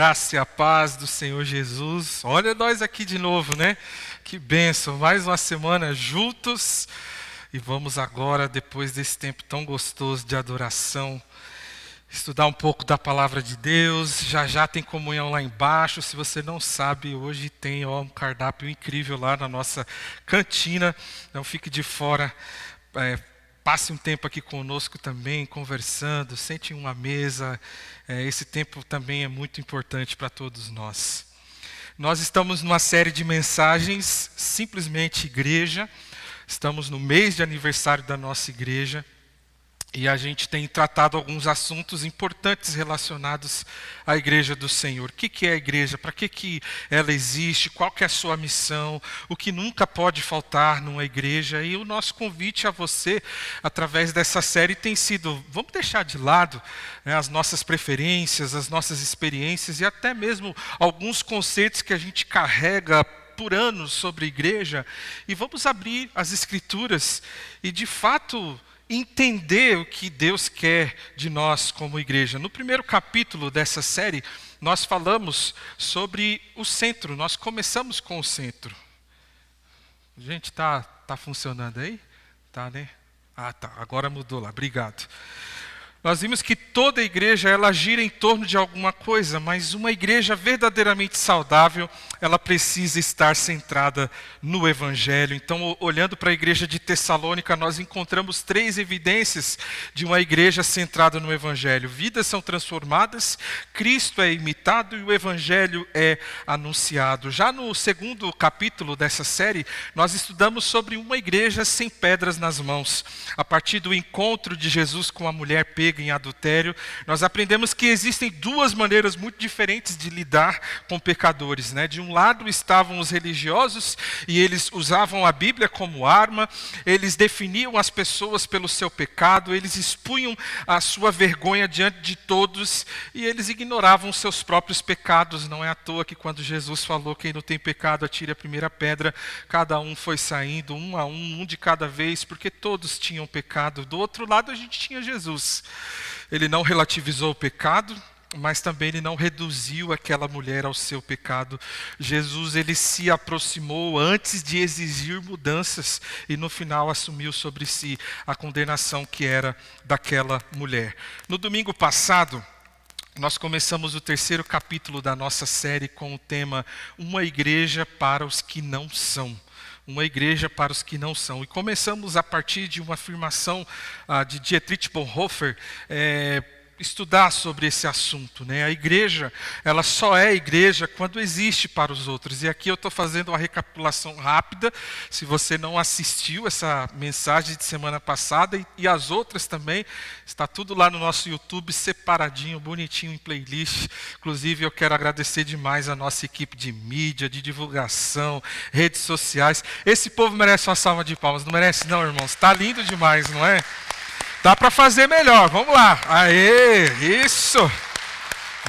Graça e a paz do Senhor Jesus. Olha nós aqui de novo, né? Que bênção, mais uma semana juntos. E vamos agora, depois desse tempo tão gostoso de adoração, estudar um pouco da palavra de Deus. Já já tem comunhão lá embaixo. Se você não sabe, hoje tem um cardápio incrível lá na nossa cantina. Não fique de fora. Passe um tempo aqui conosco também, conversando, sente em uma mesa. Esse tempo também é muito importante para todos nós. Nós estamos numa série de mensagens, simplesmente igreja. Estamos no mês de aniversário da nossa igreja. E a gente tem tratado alguns assuntos importantes relacionados à igreja do Senhor. O que é a igreja? Para que ela existe? Qual que é a sua missão? O que nunca pode faltar numa igreja? E o nosso convite a você, através dessa série, tem sido, vamos deixar de lado, né, as nossas preferências, as nossas experiências e até mesmo alguns conceitos que a gente carrega por anos sobre a igreja, e vamos abrir as Escrituras e, de fato, entender o que Deus quer de nós como igreja. No primeiro capítulo dessa série, nós falamos sobre o centro. Nós começamos com o centro. Gente, tá funcionando aí? Tá, né? Ah, tá. Agora mudou lá. Obrigado. Nós vimos que toda igreja, ela gira em torno de alguma coisa, mas uma igreja verdadeiramente saudável, ela precisa estar centrada no Evangelho. Então, olhando para a igreja de Tessalônica, nós encontramos 3 evidências de uma igreja centrada no Evangelho. Vidas são transformadas, Cristo é imitado e o Evangelho é anunciado. Já no segundo capítulo dessa série, nós estudamos sobre uma igreja sem pedras nas mãos. A partir do encontro de Jesus com a mulher pega em adultério, nós aprendemos que existem 2 maneiras muito diferentes de lidar com pecadores, né? De um lado estavam os religiosos e eles usavam a Bíblia como arma, eles definiam as pessoas pelo seu pecado, eles expunham a sua vergonha diante de todos e eles ignoravam seus próprios pecados. Não é à toa que quando Jesus falou quem não tem pecado atire a primeira pedra, cada um foi saindo, um a um de cada vez, porque todos tinham pecado. Do outro lado a gente tinha Jesus. Ele não relativizou o pecado, mas também ele não reduziu aquela mulher ao seu pecado. Jesus, ele se aproximou antes de exigir mudanças e no final assumiu sobre si a condenação que era daquela mulher. No domingo passado, nós começamos o 3º capítulo da nossa série com o tema Uma Igreja para os que não são. Uma igreja para os que não são. E começamos a partir de uma afirmação de Dietrich Bonhoeffer, estudar sobre esse assunto, né? A igreja, ela só é igreja quando existe para os outros. E aqui eu estou fazendo uma recapitulação rápida. Se você não assistiu essa mensagem de semana passada e as outras também, está tudo lá no nosso YouTube, separadinho, bonitinho em playlist. Inclusive, eu quero agradecer demais a nossa equipe de mídia, de divulgação, redes sociais. Esse povo merece uma salva de palmas, não merece não, irmãos? Está lindo demais, não é? Dá para fazer melhor, vamos lá. Aê, isso.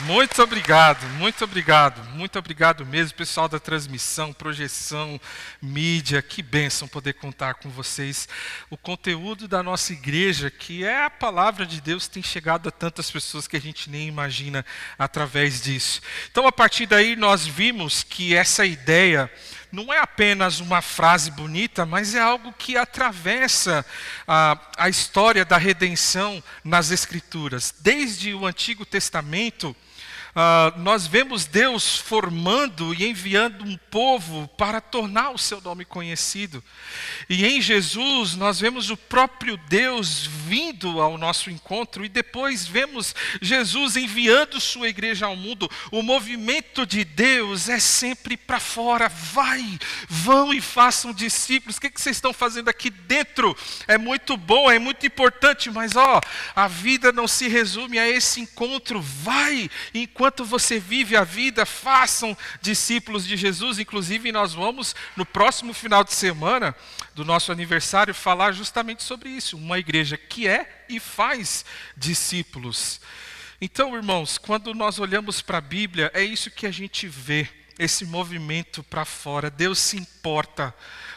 Muito obrigado, muito obrigado. Muito obrigado mesmo, pessoal da transmissão, projeção, mídia. Que bênção poder contar com vocês. O conteúdo da nossa igreja, que é a palavra de Deus, tem chegado a tantas pessoas que a gente nem imagina através disso. Então, a partir daí, nós vimos que essa ideia não é apenas uma frase bonita, mas é algo que atravessa a história da redenção nas Escrituras. Desde o Antigo Testamento, nós vemos Deus formando e enviando um povo para tornar o seu nome conhecido. E em Jesus nós vemos o próprio Deus vindo ao nosso encontro e depois vemos Jesus enviando sua igreja ao mundo. O movimento de Deus é sempre para fora. Vão e façam discípulos. O que vocês estão fazendo aqui dentro? É muito bom, é muito importante, mas a vida não se resume a esse encontro. Vai, enquanto você vive a vida, façam discípulos de Jesus. Inclusive, nós vamos, no próximo final de semana do nosso aniversário, falar justamente sobre isso. Uma igreja que é e faz discípulos. Então, irmãos, quando nós olhamos para a Bíblia, é isso que a gente vê. esse movimento para fora. Deus se importa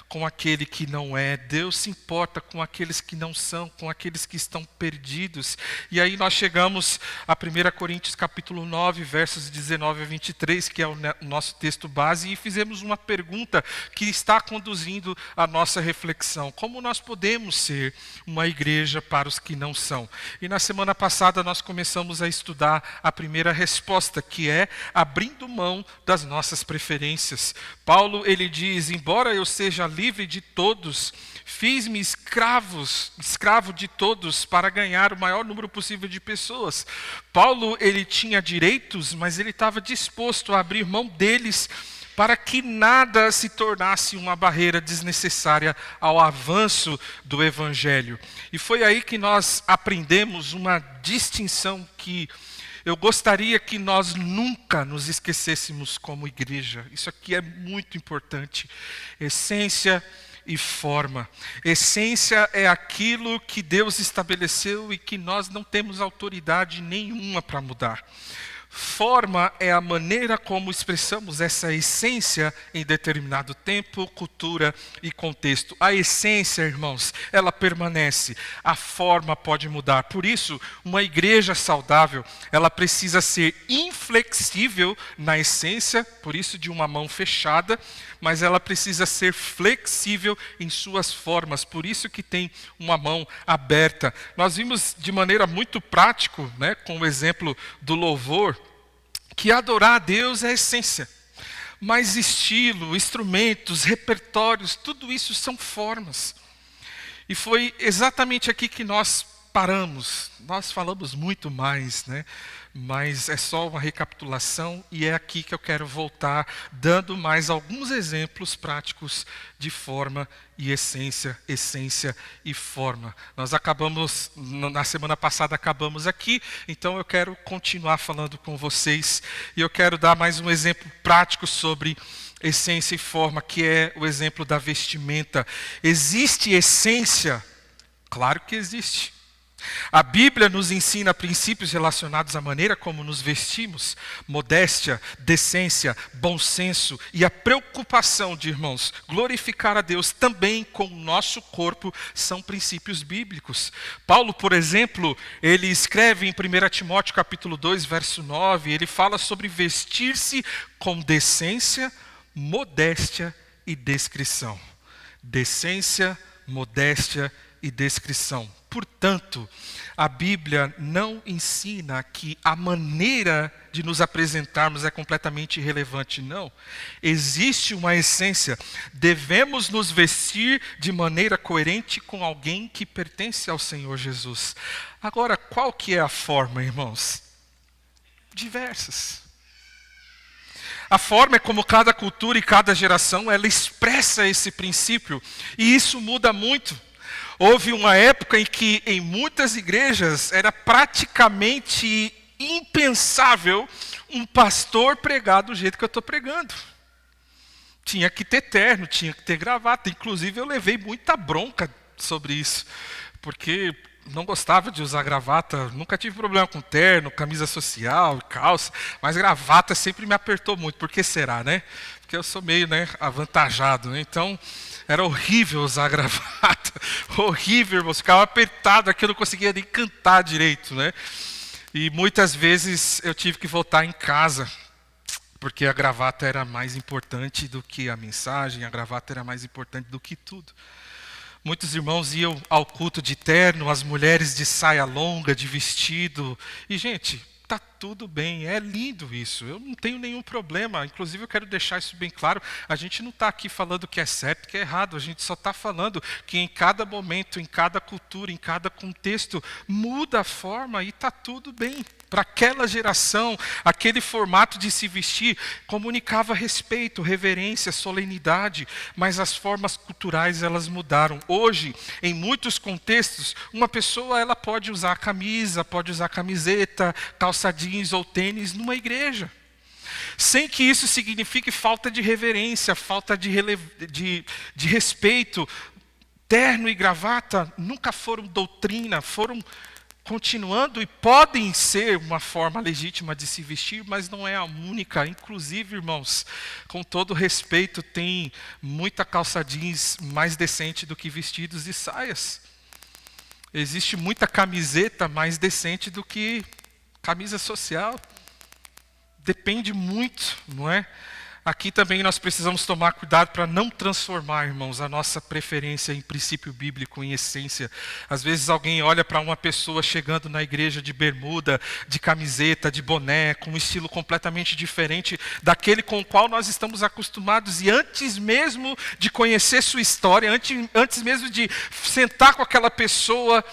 com aquele que não é, Deus se importa com aqueles que não são, com aqueles que estão perdidos. E aí nós chegamos a 1 Coríntios capítulo 9, versos 19 a 23, que é o nosso texto base, e fizemos uma pergunta que está conduzindo a nossa reflexão: como nós podemos ser uma igreja para os que não são? E na semana passada nós começamos a estudar a primeira resposta, que é abrindo mão das nossas preferências. Paulo, ele diz: embora eu seja livre de todos, fiz-me escravo de todos para ganhar o maior número possível de pessoas. Paulo, ele tinha direitos, mas ele estava disposto a abrir mão deles para que nada se tornasse uma barreira desnecessária ao avanço do Evangelho. E foi aí que nós aprendemos uma distinção que eu gostaria que nós nunca nos esquecêssemos como igreja. Isso aqui é muito importante. Essência e forma. Essência é aquilo que Deus estabeleceu e que nós não temos autoridade nenhuma para mudar. Forma é a maneira como expressamos essa essência em determinado tempo, cultura e contexto. A essência, irmãos, ela permanece. A forma pode mudar. Por isso, uma igreja saudável, ela precisa ser inflexível na essência, por isso de uma mão fechada, mas ela precisa ser flexível em suas formas, por isso que tem uma mão aberta. Nós vimos de maneira muito prática, com o exemplo do louvor, que adorar a Deus é a essência. Mas estilo, instrumentos, repertórios, tudo isso são formas. E foi exatamente aqui que nós paramos. Nós falamos muito mais, mas é só uma recapitulação e é aqui que eu quero voltar, dando mais alguns exemplos práticos de forma e essência e forma. Nós acabamos, na semana passada acabamos aqui, então eu quero continuar falando com vocês e eu quero dar mais um exemplo prático sobre essência e forma, que é o exemplo da vestimenta. Existe essência? Claro que existe. A Bíblia nos ensina princípios relacionados à maneira como nos vestimos. Modéstia, decência, bom senso e a preocupação de, irmãos, glorificar a Deus também com o nosso corpo são princípios bíblicos. Paulo, por exemplo, ele escreve em 1 Timóteo capítulo 2, verso 9, ele fala sobre vestir-se com decência, modéstia e descrição. Decência, modéstia e descrição. Portanto, a Bíblia não ensina que a maneira de nos apresentarmos é completamente irrelevante, não. Existe uma essência. Devemos nos vestir de maneira coerente com alguém que pertence ao Senhor Jesus. Agora, qual que é a forma, irmãos? Diversas. A forma é como cada cultura e cada geração, ela expressa esse princípio. E isso muda muito. Houve uma época em que em muitas igrejas era praticamente impensável um pastor pregar do jeito que eu estou pregando. Tinha que ter terno, tinha que ter gravata. Inclusive eu levei muita bronca sobre isso, porque não gostava de usar gravata, nunca tive problema com terno, camisa social, calça, mas gravata sempre me apertou muito. Por que será, Porque eu sou meio, avantajado, Então, era horrível usar gravata, horrível, irmãos, ficava apertado aqui, eu não conseguia nem cantar direito, E muitas vezes eu tive que voltar em casa, porque a gravata era mais importante do que a mensagem, a gravata era mais importante do que tudo. Muitos irmãos iam ao culto de terno, as mulheres de saia longa, de vestido. E, gente, está tudo bem, é lindo isso. Eu não tenho nenhum problema. Inclusive, eu quero deixar isso bem claro. A gente não está aqui falando que é certo, que é errado. A gente só está falando que em cada momento, em cada cultura, em cada contexto, muda a forma e está tudo bem. Para aquela geração, aquele formato de se vestir comunicava respeito, reverência, solenidade, mas as formas culturais elas mudaram. Hoje, em muitos contextos, uma pessoa ela pode usar camisa, pode usar camiseta, calça jeans ou tênis numa igreja, sem que isso signifique falta de reverência, falta de respeito. Terno e gravata nunca foram doutrina, foram Continuando, e podem ser uma forma legítima de se vestir, mas não é a única. Inclusive, irmãos, com todo respeito, tem muita calça jeans mais decente do que vestidos e saias. Existe muita camiseta mais decente do que camisa social. Depende muito, não é? Aqui também nós precisamos tomar cuidado para não transformar, irmãos, a nossa preferência em princípio bíblico, em essência. Às vezes alguém olha para uma pessoa chegando na igreja de bermuda, de camiseta, de boné, com um estilo completamente diferente daquele com o qual nós estamos acostumados. E antes mesmo de conhecer sua história, antes mesmo de sentar com aquela pessoa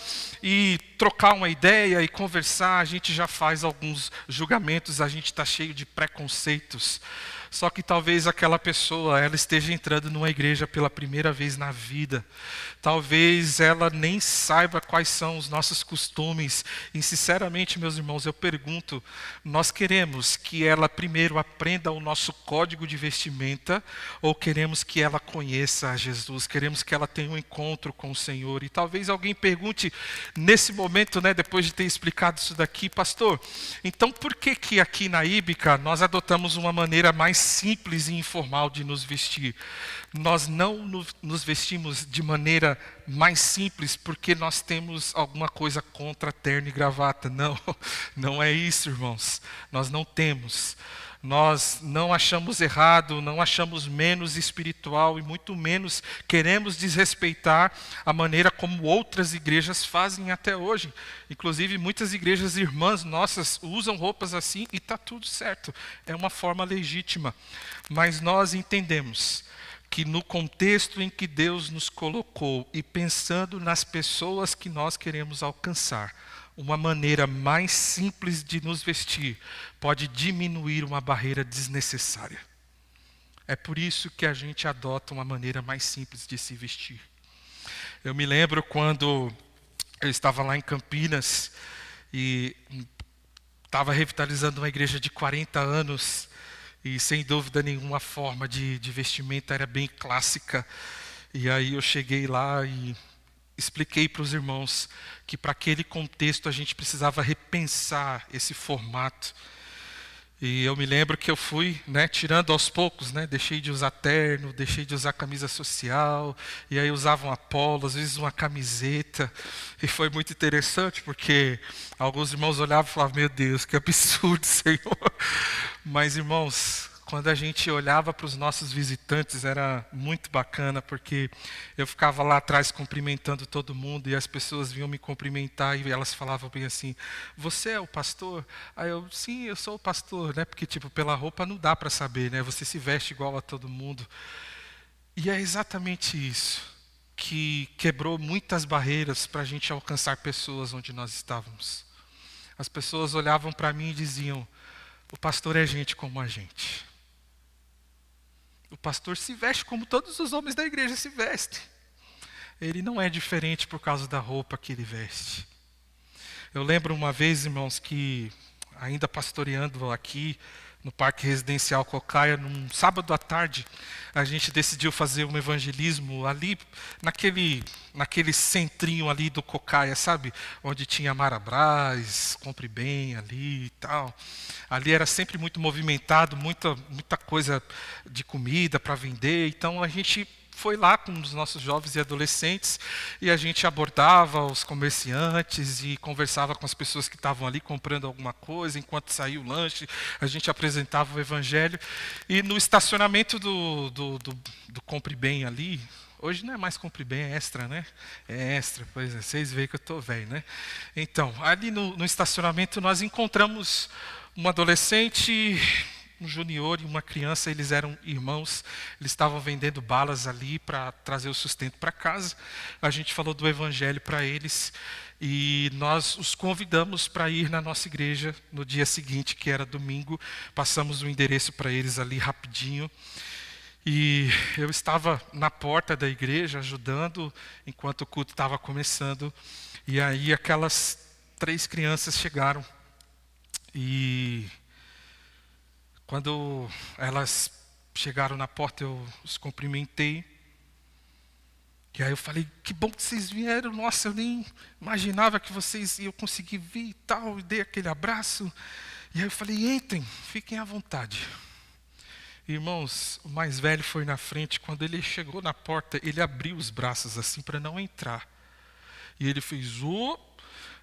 e trocar uma ideia e conversar, a gente já faz alguns julgamentos, a gente está cheio de preconceitos. Só que talvez aquela pessoa, ela esteja entrando numa igreja pela primeira vez na vida. Talvez ela nem saiba quais são os nossos costumes. E sinceramente, meus irmãos, eu pergunto, nós queremos que ela primeiro aprenda o nosso código de vestimenta ou queremos que ela conheça a Jesus? Queremos que ela tenha um encontro com o Senhor? E talvez alguém pergunte nesse momento, né, depois de ter explicado isso daqui, pastor, então por que aqui na Íbica nós adotamos uma maneira mais simples e informal de nos vestir? Nós não nos vestimos de maneira mais simples porque nós temos alguma coisa contra terno e gravata. Não, não é isso, irmãos. Nós não temos. Nós não achamos errado, não achamos menos espiritual e muito menos queremos desrespeitar a maneira como outras igrejas fazem até hoje. Inclusive, muitas igrejas irmãs nossas usam roupas assim e está tudo certo. É uma forma legítima. Mas nós entendemos que no contexto em que Deus nos colocou e pensando nas pessoas que nós queremos alcançar, uma maneira mais simples de nos vestir pode diminuir uma barreira desnecessária. É por isso que a gente adota uma maneira mais simples de se vestir. Eu me lembro quando eu estava lá em Campinas e estava revitalizando uma igreja de 40 anos e sem dúvida nenhuma a forma de vestimenta era bem clássica. E aí eu cheguei lá e expliquei para os irmãos que para aquele contexto a gente precisava repensar esse formato. E eu me lembro que eu fui, né, tirando aos poucos, né, deixei de usar terno, deixei de usar camisa social, e aí usava um polo, às vezes uma camiseta. E foi muito interessante porque alguns irmãos olhavam e falavam, meu Deus, que absurdo, Senhor. Mas, irmãos, quando a gente olhava para os nossos visitantes, era muito bacana, porque eu ficava lá atrás cumprimentando todo mundo, e as pessoas vinham me cumprimentar, e elas falavam bem assim, você é o pastor? Aí eu, sim, eu sou o pastor, né? Porque, tipo, pela roupa não dá para saber, né? Você se veste igual a todo mundo. E é exatamente isso que quebrou muitas barreiras para a gente alcançar pessoas onde nós estávamos. As pessoas olhavam para mim e diziam, o pastor é gente como a gente. O pastor se veste como todos os homens da igreja se vestem. Ele não é diferente por causa da roupa que ele veste. Eu lembro uma vez, irmãos, que ainda pastoreando aqui no Parque Residencial Cocaia, num sábado à tarde, a gente decidiu fazer um evangelismo ali, naquele centrinho ali do Cocaia, sabe? Onde tinha Marabras, Compre Bem ali e tal. Ali era sempre muito movimentado, muita coisa de comida para vender, então a gente foi lá com os nossos jovens e adolescentes e a gente abordava os comerciantes e conversava com as pessoas que estavam ali comprando alguma coisa, enquanto saía o lanche, a gente apresentava o evangelho. E no estacionamento do Compre Bem ali, hoje não é mais Compre Bem, é Extra, né? É Extra, pois é, vocês veem que eu estou velho, né? Então, ali no estacionamento nós encontramos um adolescente, um junior e uma criança, eles eram irmãos, eles estavam vendendo balas ali para trazer o sustento para casa. A gente falou do evangelho para eles e nós os convidamos para ir na nossa igreja no dia seguinte, que era domingo. Passamos o endereço para eles ali rapidinho. E eu estava na porta da igreja ajudando enquanto o culto estava começando. E aí aquelas 3 crianças chegaram e quando elas chegaram na porta, eu os cumprimentei. E aí eu falei, que bom que vocês vieram, nossa, eu nem imaginava que vocês iam conseguir vir e tal, e dei aquele abraço. E aí eu falei, entrem, fiquem à vontade. Irmãos, o mais velho foi na frente, quando ele chegou na porta, ele abriu os braços assim para não entrar. E ele fez,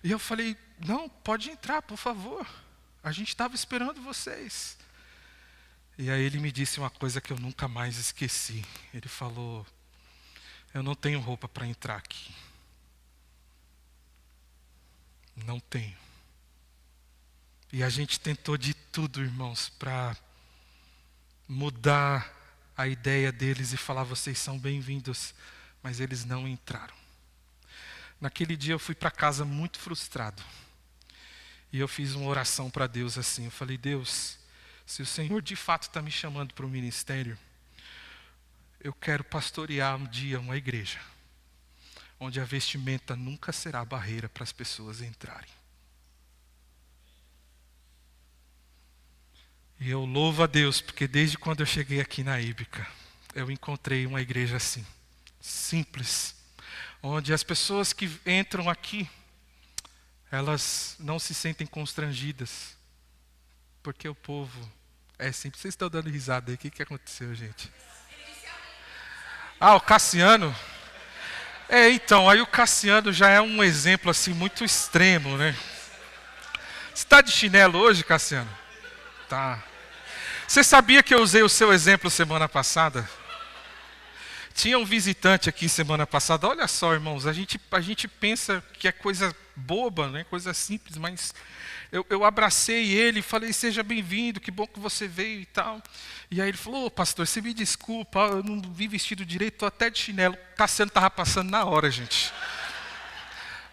e eu falei, não, pode entrar, por favor. A gente estava esperando vocês. E aí ele me disse uma coisa que eu nunca mais esqueci. Ele falou, eu não tenho roupa para entrar aqui. Não tenho. E a gente tentou de tudo, irmãos, para mudar a ideia deles e falar, vocês são bem-vindos. Mas eles não entraram. Naquele dia eu fui para casa muito frustrado. E eu fiz uma oração para Deus assim. Eu falei, Deus, se o Senhor de fato está me chamando para o ministério, eu quero pastorear um dia uma igreja, onde a vestimenta nunca será barreira para as pessoas entrarem. E eu louvo a Deus, porque desde quando eu cheguei aqui na Íbica, eu encontrei uma igreja assim, simples, onde as pessoas que entram aqui, elas não se sentem constrangidas, porque o povo é simples. Vocês estão dando risada aí, o que aconteceu, gente? O Cassiano? Então, aí o Cassiano já é um exemplo assim muito extremo, né? Você está de chinelo hoje, Cassiano? Tá. Você sabia que eu usei o seu exemplo semana passada? Tinha um visitante aqui semana passada. Olha só, irmãos, a gente pensa que é coisa boba, né? Coisa simples, mas eu abracei ele e falei, seja bem-vindo, que bom que você veio e tal. E aí ele falou, pastor, você me desculpa, eu não vi vestido direito, estou até de chinelo. O Cassiano estava passando na hora, gente.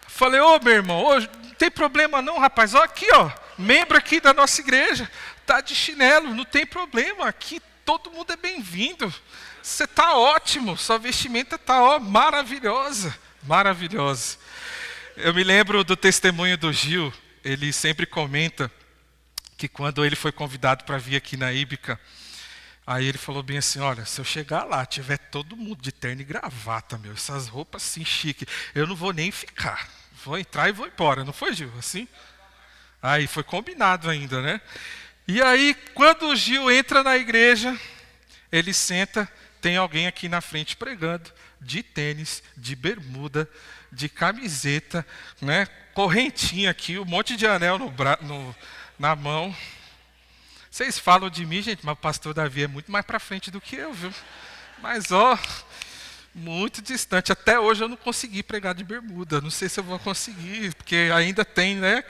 Falei, meu irmão, não tem problema não, rapaz. Aqui, membro aqui da nossa igreja, tá de chinelo, não tem problema. Aqui todo mundo é bem-vindo. Você está ótimo, sua vestimenta está maravilhosa, maravilhosa. Eu me lembro do testemunho do Gil, ele sempre comenta que quando ele foi convidado para vir aqui na Íbica, aí ele falou bem assim, olha, se eu chegar lá, tiver todo mundo de terno e gravata, essas roupas assim chique, eu não vou nem ficar, vou entrar e vou embora, não foi, Gil? Assim? Aí foi combinado ainda, né? E aí, quando o Gil entra na igreja, ele senta, tem alguém aqui na frente pregando, de tênis, de bermuda, de camiseta, né? Correntinha aqui, um monte de anel na mão. Vocês falam de mim, gente, mas o pastor Davi é muito mais para frente do que eu, viu? Mas, muito distante. Até hoje eu não consegui pregar de bermuda. Não sei se eu vou conseguir, porque ainda tem, né?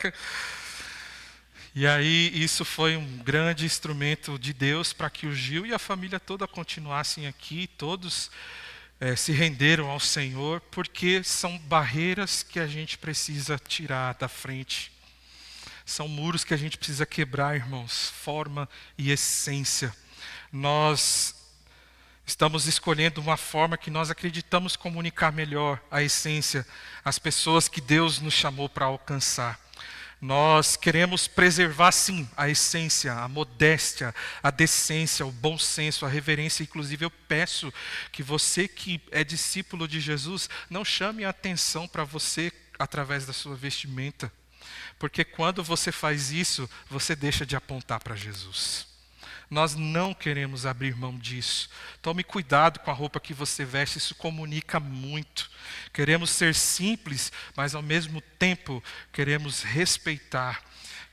E aí isso foi um grande instrumento de Deus para que o Gil e a família toda continuassem aqui. Todos se renderam ao Senhor, porque são barreiras que a gente precisa tirar da frente. São muros que a gente precisa quebrar, irmãos. Forma e essência. Nós estamos escolhendo uma forma que nós acreditamos comunicar melhor a essência, as pessoas que Deus nos chamou para alcançar. Nós queremos preservar, sim, a essência, a modéstia, a decência, o bom senso, a reverência. Inclusive, eu peço que você que é discípulo de Jesus, não chame a atenção para você através da sua vestimenta. Porque quando você faz isso, você deixa de apontar para Jesus. Nós não queremos abrir mão disso. Tome cuidado com a roupa que você veste, isso comunica muito. Queremos ser simples, mas ao mesmo tempo queremos respeitar.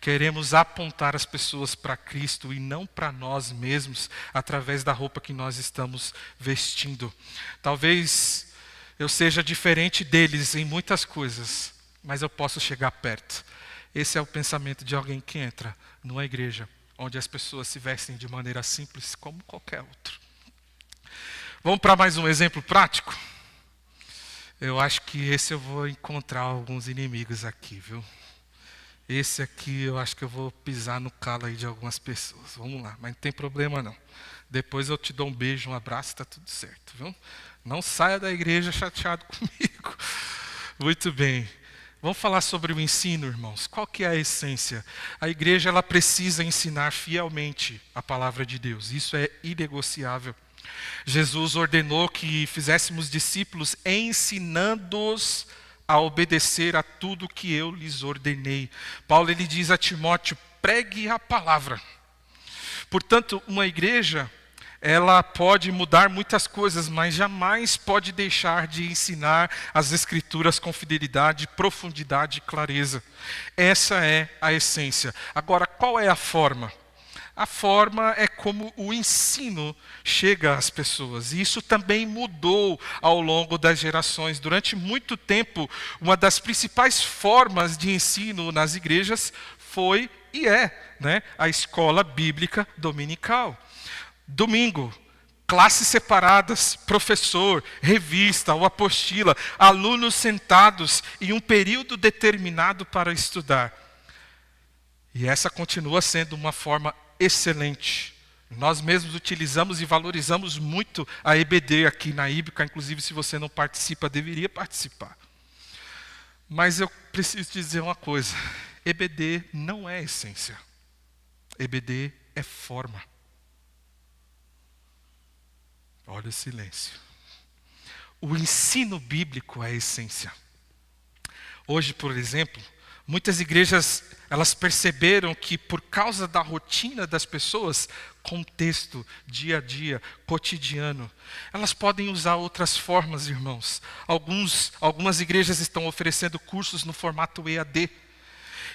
Queremos apontar as pessoas para Cristo e não para nós mesmos, através da roupa que nós estamos vestindo. Talvez eu seja diferente deles em muitas coisas, mas eu posso chegar perto. Esse é o pensamento de alguém que entra numa igreja onde as pessoas se vestem de maneira simples como qualquer outro. Vamos para mais um exemplo prático? Eu acho que esse eu vou encontrar alguns inimigos aqui, viu? Esse aqui eu acho que eu vou pisar no calo aí de algumas pessoas. Vamos lá, mas não tem problema não. Depois eu te dou um beijo, um abraço, está tudo certo, viu? Não saia da igreja chateado comigo. Muito bem. Vamos falar sobre o ensino, irmãos. Qual que é a essência? A igreja ela precisa ensinar fielmente a palavra de Deus. Isso é inegociável. Jesus ordenou que fizéssemos discípulos, ensinando-os a obedecer a tudo que eu lhes ordenei. Paulo ele diz a Timóteo: pregue a palavra. Portanto, uma igreja, ela pode mudar muitas coisas, mas jamais pode deixar de ensinar as Escrituras com fidelidade, profundidade e clareza. Essa é a essência. Agora, qual é a forma? A forma é como o ensino chega às pessoas. E isso também mudou ao longo das gerações. Durante muito tempo, uma das principais formas de ensino nas igrejas foi e é, a escola bíblica dominical. Domingo, classes separadas, professor, revista ou apostila, alunos sentados em um período determinado para estudar. E essa continua sendo uma forma excelente. Nós mesmos utilizamos e valorizamos muito a EBD aqui na Íbica, inclusive se você não participa, deveria participar. Mas eu preciso dizer uma coisa: EBD não é essência. EBD é forma. Olha o silêncio. O ensino bíblico é a essência. Hoje, por exemplo, muitas igrejas, elas perceberam que por causa da rotina das pessoas, contexto, dia a dia, cotidiano, elas podem usar outras formas, irmãos. Algumas igrejas estão oferecendo cursos no formato EAD,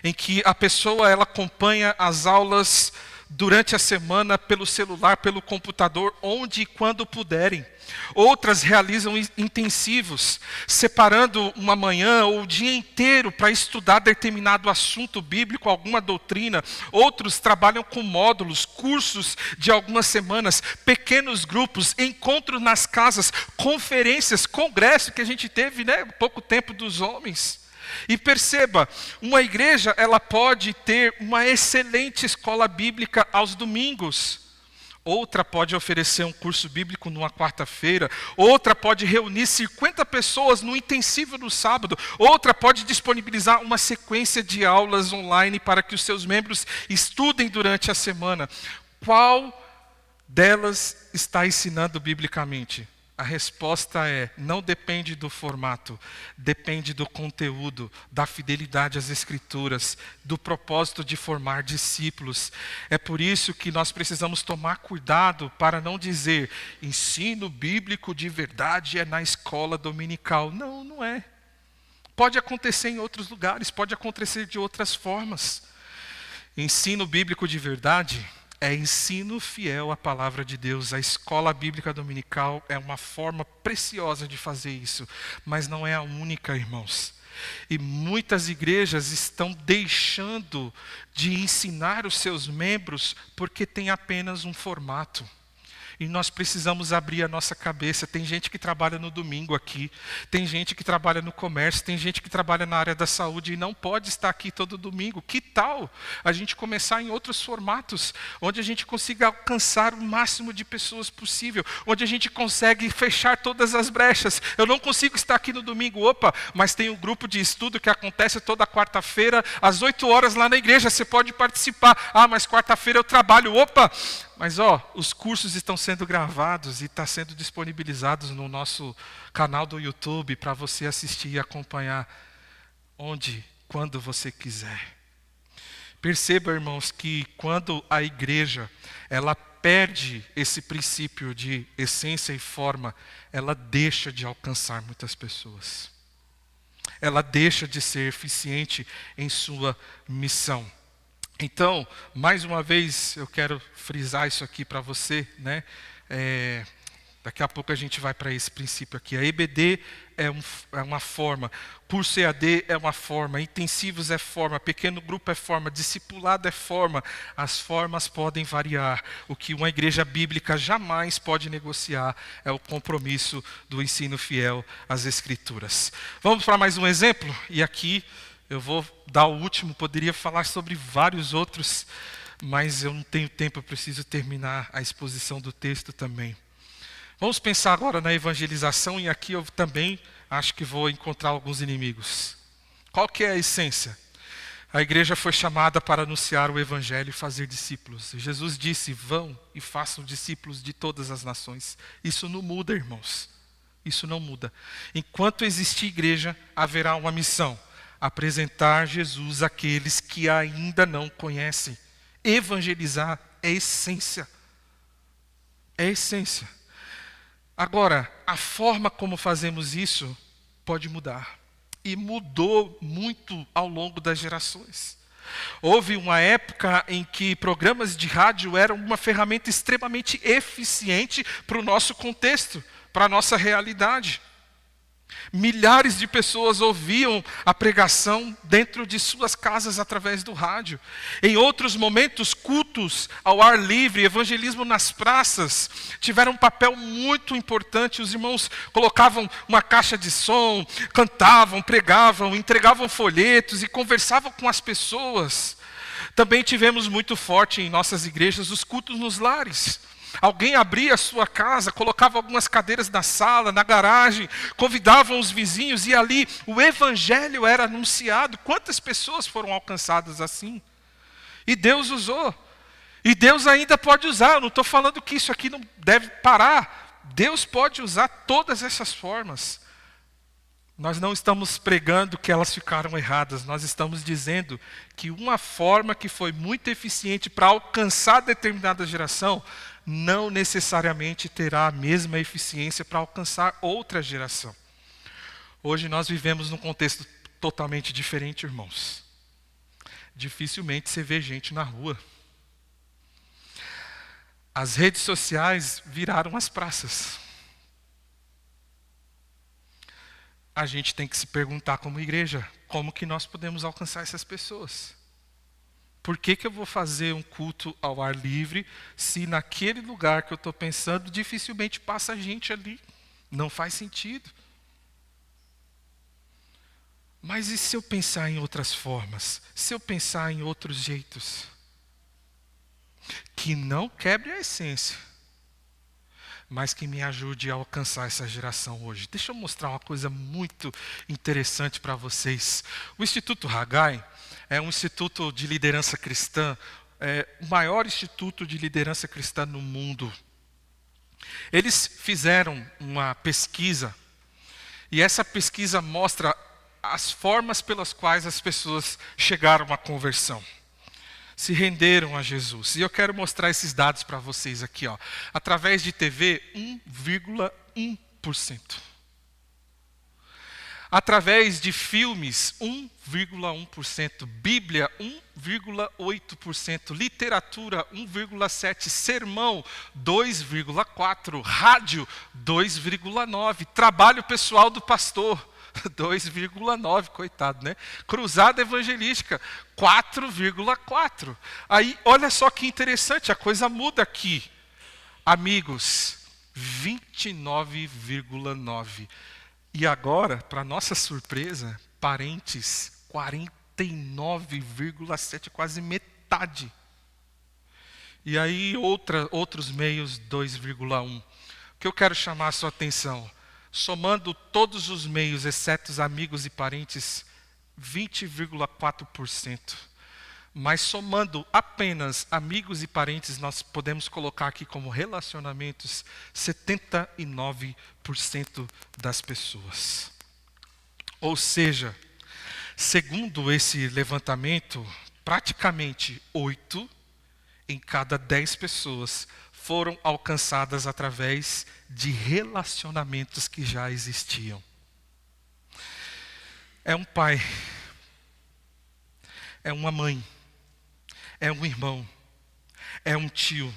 em que a pessoa ela acompanha as aulas durante a semana pelo celular, pelo computador, onde e quando puderem. Outras realizam intensivos, separando uma manhã ou o dia inteiro para estudar determinado assunto bíblico, alguma doutrina. Outros trabalham com módulos, cursos de algumas semanas, pequenos grupos, encontros nas casas, conferências, congresso que a gente teve, pouco tempo dos homens. E perceba, uma igreja ela pode ter uma excelente escola bíblica aos domingos. Outra pode oferecer um curso bíblico numa quarta-feira. Outra pode reunir 50 pessoas no intensivo no sábado. Outra pode disponibilizar uma sequência de aulas online para que os seus membros estudem durante a semana. Qual delas está ensinando biblicamente? A resposta é: não depende do formato, depende do conteúdo, da fidelidade às Escrituras, do propósito de formar discípulos. É por isso que nós precisamos tomar cuidado para não dizer ensino bíblico de verdade é na escola dominical. Não, não é. Pode acontecer em outros lugares, pode acontecer de outras formas. Ensino bíblico de verdade é ensino fiel à palavra de Deus. A escola bíblica dominical é uma forma preciosa de fazer isso, mas não é a única, irmãos. E muitas igrejas estão deixando de ensinar os seus membros porque tem apenas um formato. E nós precisamos abrir a nossa cabeça. Tem gente que trabalha no domingo aqui, tem gente que trabalha no comércio, tem gente que trabalha na área da saúde e não pode estar aqui todo domingo. Que tal a gente começar em outros formatos, onde a gente consiga alcançar o máximo de pessoas possível, onde a gente consegue fechar todas as brechas? Eu não consigo estar aqui no domingo, mas tem um grupo de estudo que acontece toda quarta-feira, às 8 horas lá na igreja, você pode participar. Mas quarta-feira eu trabalho, mas os cursos estão sendo gravados e estão sendo disponibilizados no nosso canal do YouTube para você assistir e acompanhar onde, quando você quiser. Perceba, irmãos, que quando a igreja ela perde esse princípio de essência e forma, ela deixa de alcançar muitas pessoas. Ela deixa de ser eficiente em sua missão. Então, mais uma vez, eu quero frisar isso aqui para você, daqui a pouco a gente vai para esse princípio aqui. A EBD é uma forma, curso EAD é uma forma, intensivos é forma, pequeno grupo é forma, discipulado é forma. As formas podem variar. O que uma igreja bíblica jamais pode negociar é o compromisso do ensino fiel às Escrituras. Vamos para mais um exemplo? E aqui eu vou dar o último, poderia falar sobre vários outros, mas eu não tenho tempo, eu preciso terminar a exposição do texto também. Vamos pensar agora na evangelização, e aqui eu também acho que vou encontrar alguns inimigos. Qual que é a essência? A igreja foi chamada para anunciar o evangelho e fazer discípulos. E Jesus disse: vão e façam discípulos de todas as nações. Isso não muda, irmãos. Isso não muda. Enquanto existir igreja, haverá uma missão: apresentar Jesus àqueles que ainda não conhecem. Evangelizar é essência. É essência. Agora, a forma como fazemos isso pode mudar. E mudou muito ao longo das gerações. Houve uma época em que programas de rádio eram uma ferramenta extremamente eficiente para o nosso contexto, para a nossa realidade. Milhares de pessoas ouviam a pregação dentro de suas casas através do rádio. Em outros momentos, cultos ao ar livre, evangelismo nas praças, tiveram um papel muito importante. Os irmãos colocavam uma caixa de som, cantavam, pregavam, entregavam folhetos e conversavam com as pessoas. Também tivemos muito forte em nossas igrejas os cultos nos lares. Alguém abria a sua casa, colocava algumas cadeiras na sala, na garagem, convidavam os vizinhos e ali o evangelho era anunciado. Quantas pessoas foram alcançadas assim? E Deus usou. E Deus ainda pode usar. Eu não estou falando que isso aqui não deve parar. Deus pode usar todas essas formas. Nós não estamos pregando que elas ficaram erradas. Nós estamos dizendo que uma forma que foi muito eficiente para alcançar determinada geração não necessariamente terá a mesma eficiência para alcançar outra geração. Hoje nós vivemos num contexto totalmente diferente, irmãos. Dificilmente você vê gente na rua. As redes sociais viraram as praças. A gente tem que se perguntar como igreja, como que nós podemos alcançar essas pessoas? Por que eu vou fazer um culto ao ar livre se naquele lugar que eu estou pensando dificilmente passa gente ali? Não faz sentido. Mas e se eu pensar em outras formas? Se eu pensar em outros jeitos? Que não quebre a essência, mas que me ajude a alcançar essa geração hoje. Deixa eu mostrar uma coisa muito interessante para vocês. O Instituto Haggai é um instituto de liderança cristã, o maior instituto de liderança cristã no mundo. Eles fizeram uma pesquisa, e essa pesquisa mostra as formas pelas quais as pessoas chegaram à conversão. Se renderam a Jesus. E eu quero mostrar esses dados para vocês aqui, ó. Através de TV, 1,1%. Através de filmes, 1,1%. Bíblia, 1,8%. Literatura, 1,7%. Sermão, 2,4%. Rádio, 2,9%. Trabalho pessoal do pastor, 2,9%, coitado, né? Cruzada evangelística, 4,4%. Aí, olha só que interessante, a coisa muda aqui. Amigos, 29,9%. E agora, para nossa surpresa, parentes, 49,7%, quase metade. E aí, outros meios, 2,1%. O que eu quero chamar a sua atenção? Somando todos os meios, exceto os amigos e parentes, 20,4%. Mas somando apenas amigos e parentes, nós podemos colocar aqui como relacionamentos 79% das pessoas. Ou seja, segundo esse levantamento, praticamente 8 em cada 10 pessoas foram alcançadas através de relacionamentos que já existiam. É um pai, é uma mãe, é um irmão, é um tio,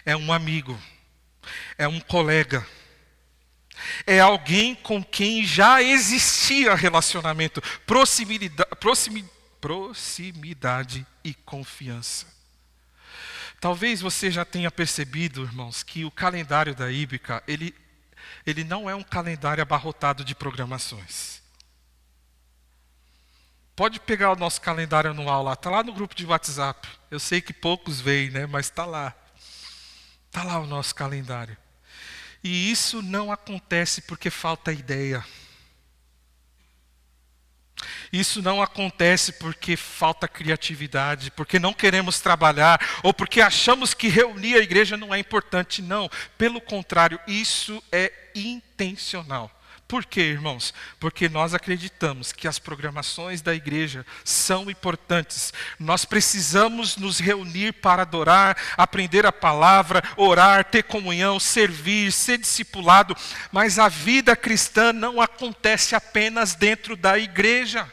é um amigo, é um colega, é alguém com quem já existia relacionamento, proximidade e confiança. Talvez você já tenha percebido, irmãos, que o calendário da Íbica, ele não é um calendário abarrotado de programações. Pode pegar o nosso calendário anual lá, está lá no grupo de WhatsApp. Eu sei que poucos veem, né? Mas está lá. Está lá o nosso calendário. E isso não acontece porque falta ideia. Isso não acontece porque falta criatividade, porque não queremos trabalhar, ou porque achamos que reunir a igreja não é importante. Não, pelo contrário, isso é intencional. Por quê, irmãos? Porque nós acreditamos que as programações da igreja são importantes. Nós precisamos nos reunir para adorar, aprender a palavra, orar, ter comunhão, servir, ser discipulado. Mas a vida cristã não acontece apenas dentro da igreja.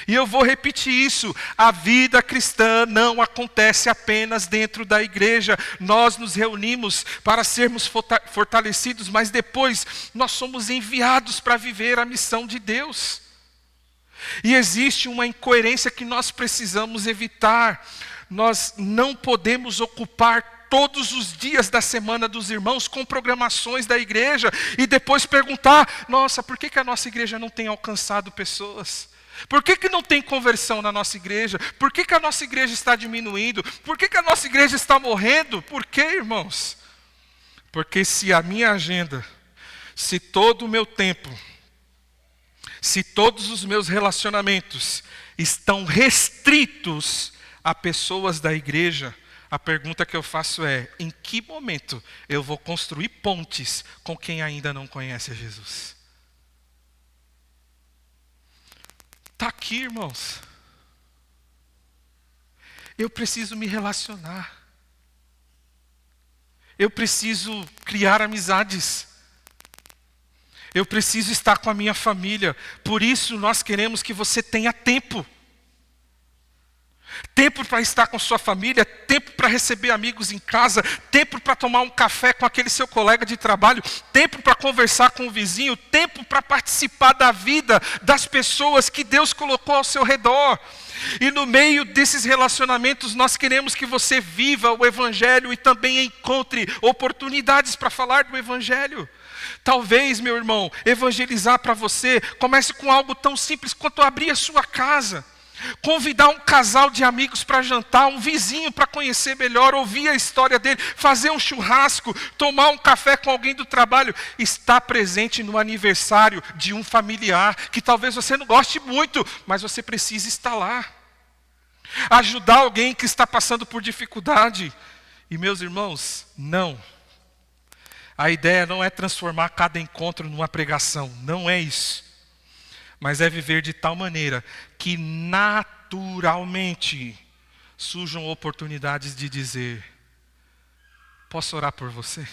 E eu vou repetir isso, a vida cristã não acontece apenas dentro da igreja. Nós nos reunimos para sermos fortalecidos, mas depois nós somos enviados para viver a missão de Deus. E existe uma incoerência que nós precisamos evitar. Nós não podemos ocupar todos os dias da semana dos irmãos com programações da igreja e depois perguntar, nossa, por que a nossa igreja não tem alcançado pessoas? Por que não tem conversão na nossa igreja? Por que a nossa igreja está diminuindo? Por que a nossa igreja está morrendo? Por quê, irmãos? Porque se a minha agenda, se todo o meu tempo, se todos os meus relacionamentos estão restritos a pessoas da igreja, a pergunta que eu faço é, em que momento eu vou construir pontes com quem ainda não conhece a Jesus? Está aqui, irmãos. Eu preciso me relacionar. Eu preciso criar amizades. Eu preciso estar com a minha família. Por isso nós queremos que você tenha tempo. Tempo para estar com sua família, tempo para receber amigos em casa, tempo para tomar um café com aquele seu colega de trabalho, tempo para conversar com o vizinho, tempo para participar da vida das pessoas que Deus colocou ao seu redor. E no meio desses relacionamentos nós queremos que você viva o Evangelho e também encontre oportunidades para falar do Evangelho. Talvez, meu irmão, evangelizar para você comece com algo tão simples quanto abrir a sua casa. Convidar um casal de amigos para jantar, um vizinho para conhecer melhor, ouvir a história dele, fazer um churrasco, tomar um café com alguém do trabalho, estar presente no aniversário de um familiar, que talvez você não goste muito, mas você precisa estar lá. Ajudar alguém que está passando por dificuldade. E meus irmãos, não. A ideia não é transformar cada encontro numa pregação, não é isso. Mas é viver de tal maneira que naturalmente surjam oportunidades de dizer, posso orar por você?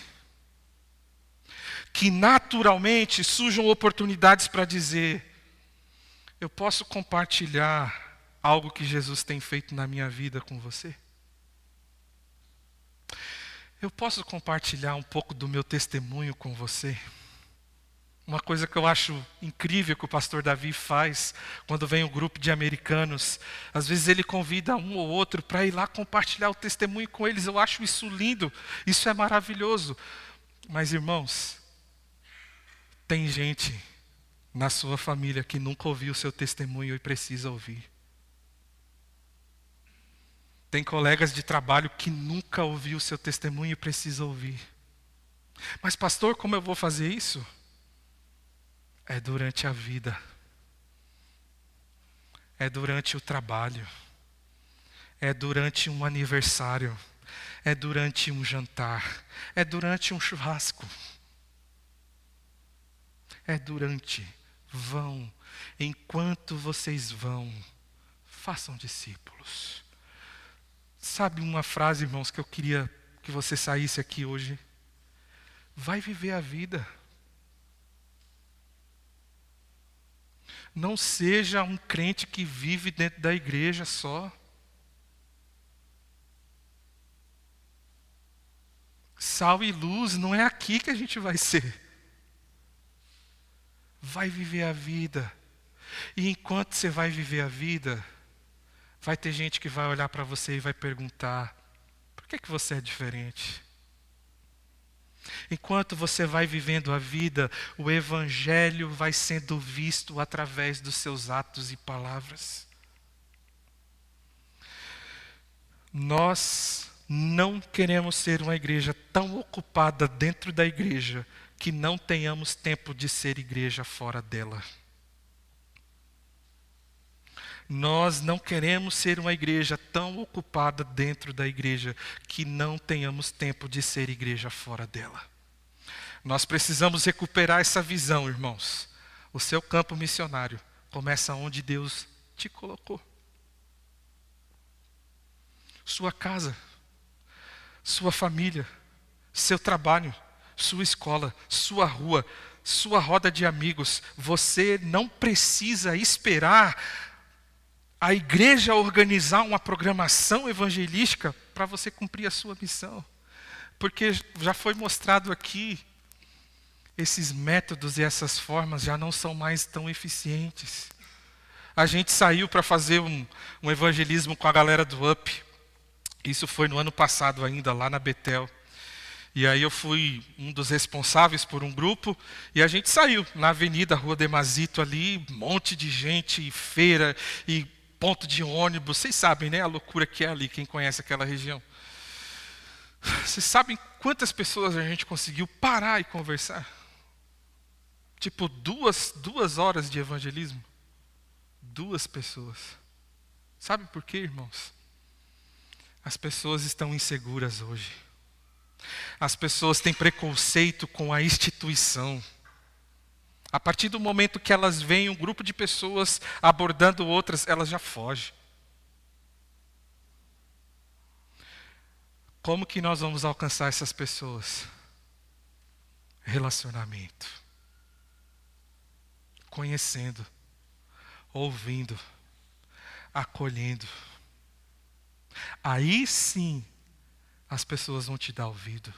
Que naturalmente surjam oportunidades para dizer, eu posso compartilhar algo que Jesus tem feito na minha vida com você? Eu posso compartilhar um pouco do meu testemunho com você? Uma coisa que eu acho incrível que o pastor Davi faz, quando vem um grupo de americanos, às vezes ele convida um ou outro para ir lá compartilhar o testemunho com eles. Eu acho isso lindo, isso é maravilhoso. Mas irmãos, tem gente na sua família que nunca ouviu o seu testemunho e precisa ouvir. Tem colegas de trabalho que nunca ouviu o seu testemunho e precisa ouvir. Mas pastor, como eu vou fazer isso? É durante a vida. É durante o trabalho. É durante um aniversário. É durante um jantar. É durante um churrasco. É durante. Vão. Enquanto vocês vão, façam discípulos. Sabe uma frase, irmãos, que eu queria que você saísse aqui hoje? Vai viver a vida. Não seja um crente que vive dentro da igreja só. Sal e luz, não é aqui que a gente vai ser. Vai viver a vida. E enquanto você vai viver a vida, vai ter gente que vai olhar para você e vai perguntar, por que você é diferente? Enquanto você vai vivendo a vida, o Evangelho vai sendo visto através dos seus atos e palavras. Nós não queremos ser uma igreja tão ocupada dentro da igreja que não tenhamos tempo de ser igreja fora dela. Nós não queremos ser uma igreja tão ocupada dentro da igreja que não tenhamos tempo de ser igreja fora dela. Nós precisamos recuperar essa visão, irmãos. O seu campo missionário começa onde Deus te colocou. Sua casa, sua família, seu trabalho, sua escola, sua rua, sua roda de amigos. Você não precisa esperar a igreja organizar uma programação evangelística para você cumprir a sua missão. Porque já foi mostrado aqui, esses métodos e essas formas já não são mais tão eficientes. A gente saiu para fazer um evangelismo com a galera do UP. Isso foi no ano passado ainda, lá na Betel. E aí eu fui um dos responsáveis por um grupo, e a gente saiu na avenida, Rua Demazito ali, um monte de gente, e feira, e ponto de ônibus. Vocês sabem, né, a loucura que é ali, quem conhece aquela região. Vocês sabem quantas pessoas a gente conseguiu parar e conversar? Tipo, duas horas de evangelismo. 2 pessoas. Sabe por quê, irmãos? As pessoas estão inseguras hoje. As pessoas têm preconceito com a instituição. A partir do momento que elas veem um grupo de pessoas abordando outras, elas já fogem. Como que nós vamos alcançar essas pessoas? Relacionamento. Conhecendo, ouvindo, acolhendo. Aí sim, as pessoas vão te dar ouvido.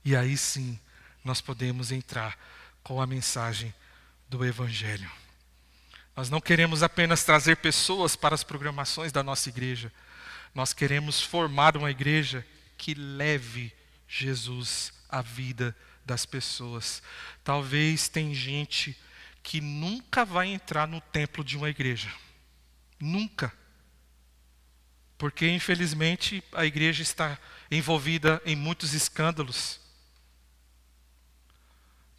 E aí sim, nós podemos entrar com a mensagem do Evangelho. Nós não queremos apenas trazer pessoas para as programações da nossa igreja. Nós queremos formar uma igreja que leve Jesus à vida das pessoas. Talvez tem gente que nunca vai entrar no templo de uma igreja. Nunca. Porque, infelizmente, a igreja está envolvida em muitos escândalos.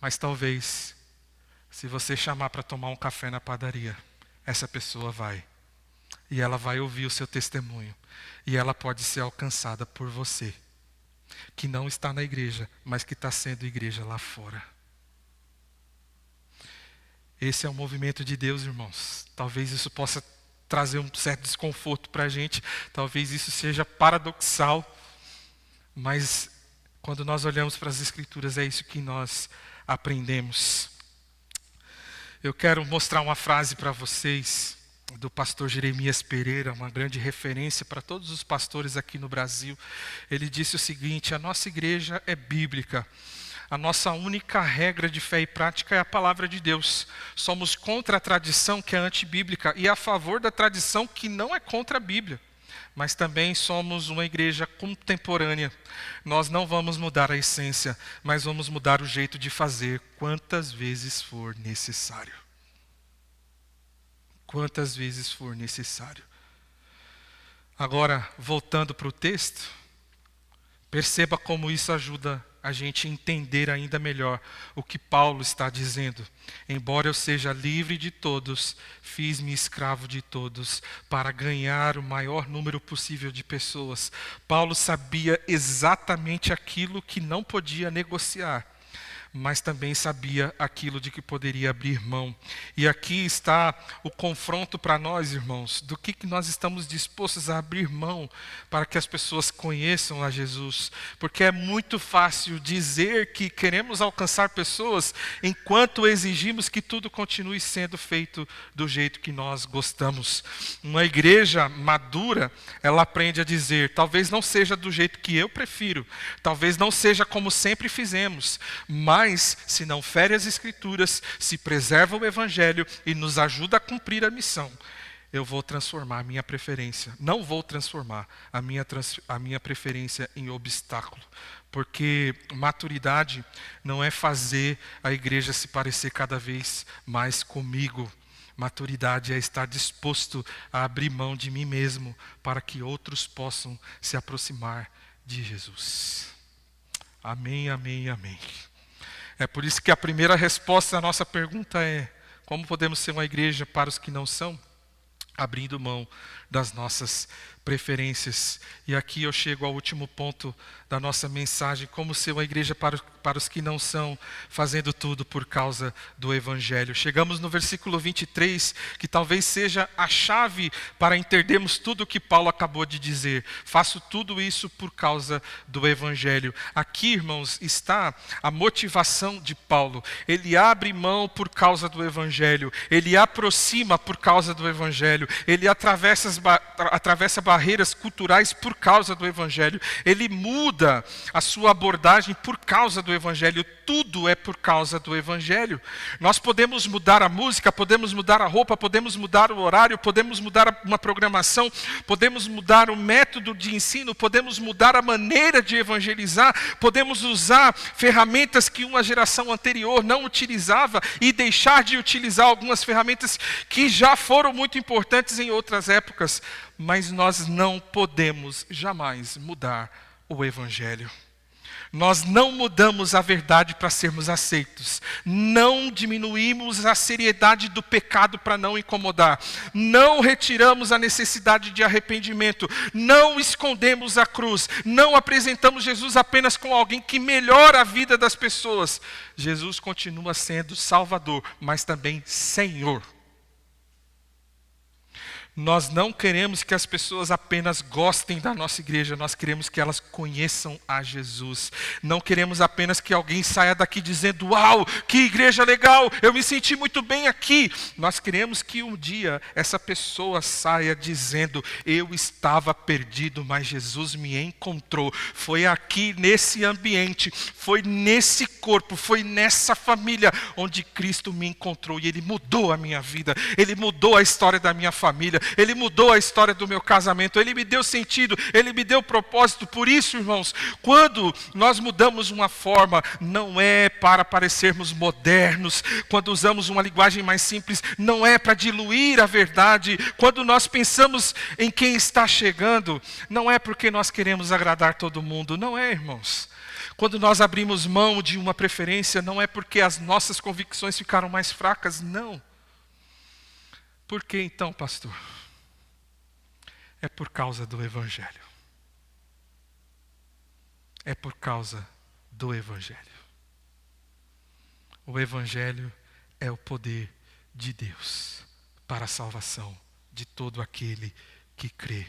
Mas talvez, se você chamar para tomar um café na padaria, essa pessoa vai. E ela vai ouvir o seu testemunho. E ela pode ser alcançada por você, que não está na igreja, mas que está sendo igreja lá fora. Esse é o movimento de Deus, irmãos. Talvez isso possa trazer um certo desconforto para a gente. Talvez isso seja paradoxal. Mas quando nós olhamos para as Escrituras, é isso que nós aprendemos. Eu quero mostrar uma frase para vocês do pastor Jeremias Pereira, uma grande referência para todos os pastores aqui no Brasil. Ele disse o seguinte: a nossa igreja é bíblica. A nossa única regra de fé e prática é a palavra de Deus. Somos contra a tradição que é antibíblica e a favor da tradição que não é contra a Bíblia. Mas também somos uma igreja contemporânea. Nós não vamos mudar a essência, mas vamos mudar o jeito de fazer quantas vezes for necessário. Quantas vezes for necessário. Agora, voltando para o texto, perceba como isso ajuda a gente entender ainda melhor o que Paulo está dizendo. Embora eu seja livre de todos, fiz-me escravo de todos, para ganhar o maior número possível de pessoas. Paulo sabia exatamente aquilo que não podia negociar, mas também sabia aquilo de que poderia abrir mão. E aqui está o confronto para nós, irmãos, do que nós estamos dispostos a abrir mão para que as pessoas conheçam a Jesus. Porque é muito fácil dizer que queremos alcançar pessoas enquanto exigimos que tudo continue sendo feito do jeito que nós gostamos. Uma igreja madura, ela aprende a dizer, talvez não seja do jeito que eu prefiro, talvez não seja como sempre fizemos, mas se não fere as Escrituras, se preserva o Evangelho e nos ajuda a cumprir a missão, eu vou transformar a minha preferência. Não vou transformar a minha preferência em obstáculo. Porque maturidade não é fazer a igreja se parecer cada vez mais comigo. Maturidade é estar disposto a abrir mão de mim mesmo para que outros possam se aproximar de Jesus. Amém, amém, amém. É por isso que a primeira resposta à nossa pergunta é: como podemos ser uma igreja para os que não são? abrindo mão das nossas preferências. E aqui eu chego ao último ponto da nossa mensagem: como ser uma igreja para os que não são, fazendo tudo por causa do Evangelho. Chegamos no versículo 23, que talvez seja a chave para entendermos tudo o que Paulo acabou de dizer. Faço tudo isso por causa do Evangelho. Aqui, irmãos, está a motivação de Paulo. Ele abre mão por causa do Evangelho. Ele aproxima por causa do Evangelho. Ele atravessa barreiras culturais por causa do Evangelho. Ele muda a sua abordagem por causa do Evangelho. Tudo é por causa do Evangelho. Nós podemos mudar a música, podemos mudar a roupa, podemos mudar o horário, podemos mudar uma programação, podemos mudar o método de ensino, podemos mudar a maneira de evangelizar, podemos usar ferramentas que uma geração anterior não utilizava e deixar de utilizar algumas ferramentas que já foram muito importantes em outras épocas, mas nós não podemos jamais mudar o Evangelho. Nós não mudamos a verdade para sermos aceitos. Não diminuímos a seriedade do pecado para não incomodar. Não retiramos a necessidade de arrependimento. Não escondemos a cruz. Não apresentamos Jesus apenas como alguém que melhora a vida das pessoas. Jesus continua sendo Salvador, mas também Senhor. Nós não queremos que as pessoas apenas gostem da nossa igreja, nós queremos que elas conheçam a Jesus. Não queremos apenas que alguém saia daqui dizendo: uau, que igreja legal, eu me senti muito bem aqui. Nós queremos que um dia essa pessoa saia dizendo: eu estava perdido, mas Jesus me encontrou. Foi aqui nesse ambiente, foi nesse corpo, foi nessa família onde Cristo me encontrou e Ele mudou a minha vida, Ele mudou a história da minha família, Ele mudou a história do meu casamento, Ele me deu sentido, Ele me deu propósito. Por isso, irmãos, quando nós mudamos uma forma, não é para parecermos modernos. Quando usamos uma linguagem mais simples, não é para diluir a verdade. Quando nós pensamos em quem está chegando, não é porque nós queremos agradar todo mundo. Não é, irmãos. Quando nós abrimos mão de uma preferência, não é porque as nossas convicções ficaram mais fracas, não. Por que então, pastor? É por causa do Evangelho. É por causa do Evangelho. O Evangelho é o poder de Deus para a salvação de todo aquele que crê.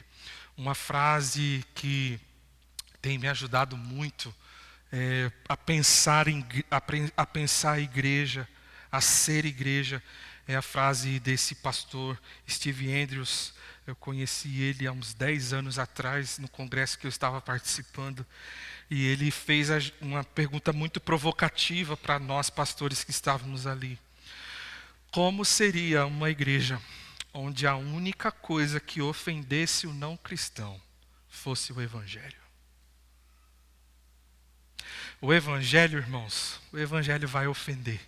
Uma frase que tem me ajudado muito a pensar a igreja, a ser igreja, é a frase desse pastor Steve Andrews. Eu conheci ele há uns 10 anos atrás, no congresso que eu estava participando, e ele fez uma pergunta muito provocativa para nós pastores que estávamos ali. Como seria uma igreja onde a única coisa que ofendesse o não cristão fosse o Evangelho? O Evangelho, irmãos, o Evangelho vai ofender.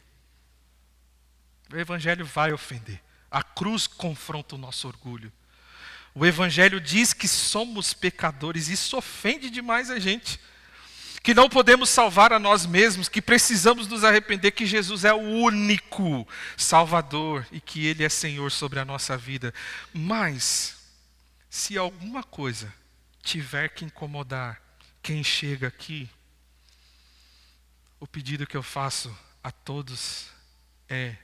O Evangelho vai ofender. A cruz confronta o nosso orgulho. O Evangelho diz que somos pecadores, isso ofende demais a gente. Que não podemos salvar a nós mesmos, que precisamos nos arrepender, que Jesus é o único Salvador e que Ele é Senhor sobre a nossa vida. Mas, se alguma coisa tiver que incomodar quem chega aqui, o pedido que eu faço a todos é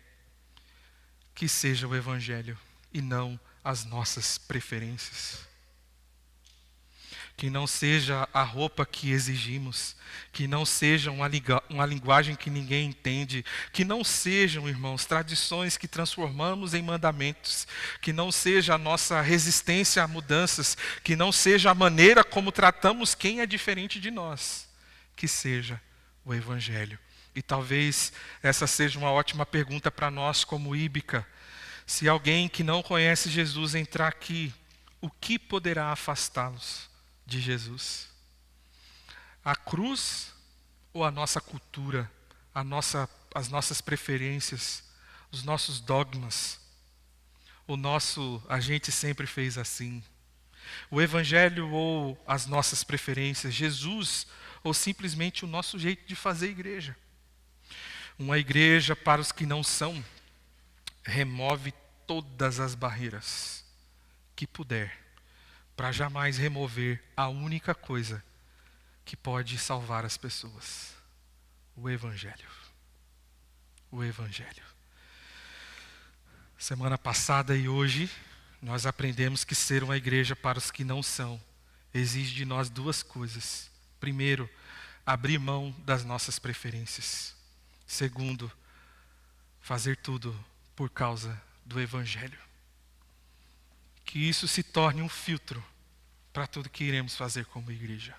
que seja o Evangelho e não as nossas preferências. Que não seja a roupa que exigimos, que não seja uma linguagem que ninguém entende, que não sejam, irmãos, tradições que transformamos em mandamentos, que não seja a nossa resistência a mudanças, que não seja a maneira como tratamos quem é diferente de nós, que seja o Evangelho. E talvez essa seja uma ótima pergunta para nós como Íbica. Se alguém que não conhece Jesus entrar aqui, o que poderá afastá-los de Jesus? A cruz ou a nossa cultura, as nossas preferências, os nossos dogmas, a gente sempre fez assim? O Evangelho ou as nossas preferências? Jesus ou simplesmente o nosso jeito de fazer igreja? Uma igreja para os que não são remove todas as barreiras. que puder, para jamais remover a única coisa que pode salvar as pessoas: o Evangelho. O Evangelho. Semana passada e hoje, nós aprendemos que ser uma igreja para os que não são exige de nós duas coisas. Primeiro, abrir mão das nossas preferências. Segundo, fazer tudo por causa do Evangelho. Que isso se torne um filtro para tudo que iremos fazer como igreja.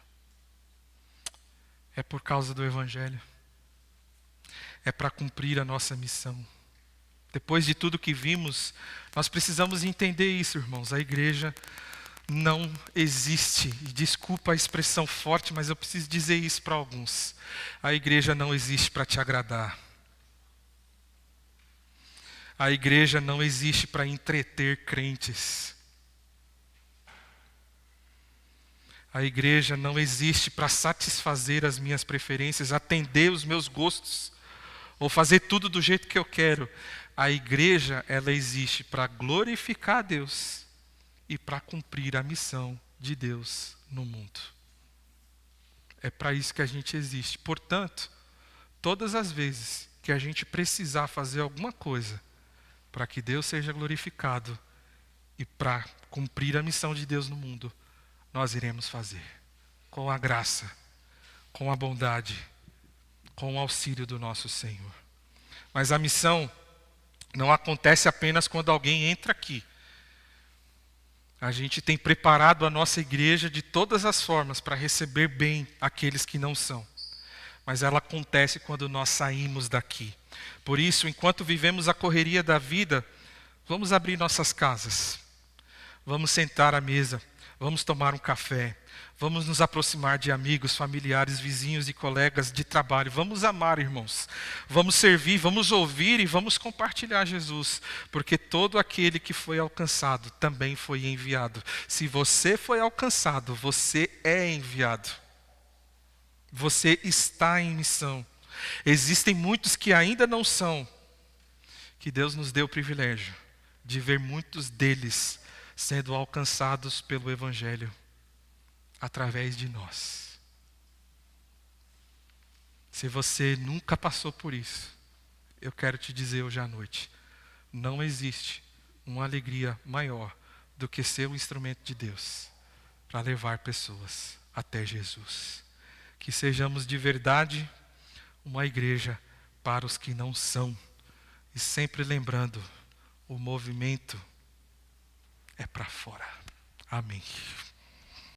É por causa do Evangelho. É para cumprir a nossa missão. Depois de tudo que vimos, nós precisamos entender isso, irmãos. A igreja não existe. E desculpa a expressão forte, mas eu preciso dizer isso para alguns. A igreja não existe para te agradar. A igreja não existe para entreter crentes. A igreja não existe para satisfazer as minhas preferências, atender os meus gostos, ou fazer tudo do jeito que eu quero. A igreja, ela existe para glorificar a Deus e para cumprir a missão de Deus no mundo. É para isso que a gente existe. Portanto, todas as vezes que a gente precisar fazer alguma coisa para que Deus seja glorificado e para cumprir a missão de Deus no mundo, nós iremos fazer. Com a graça, com a bondade, com o auxílio do nosso Senhor. Mas a missão não acontece apenas quando alguém entra aqui. A gente tem preparado a nossa igreja de todas as formas para receber bem aqueles que não são. Mas ela acontece quando nós saímos daqui. Por isso, enquanto vivemos a correria da vida, vamos abrir nossas casas. Vamos sentar à mesa. Vamos tomar um café. Vamos nos aproximar de amigos, familiares, vizinhos e colegas de trabalho. Vamos amar, irmãos. Vamos servir, vamos ouvir e vamos compartilhar Jesus. Porque todo aquele que foi alcançado também foi enviado. Se você foi alcançado, você é enviado. Você está em missão. Existem muitos que ainda não são. Que Deus nos deu o privilégio de ver muitos deles sendo alcançados pelo Evangelho. Através de nós. Se você nunca passou por isso, eu quero te dizer hoje à noite, não existe uma alegria maior do que ser um instrumento de Deus para levar pessoas até Jesus. Que sejamos de verdade uma igreja para os que não são. E sempre lembrando, o movimento é para fora. Amém.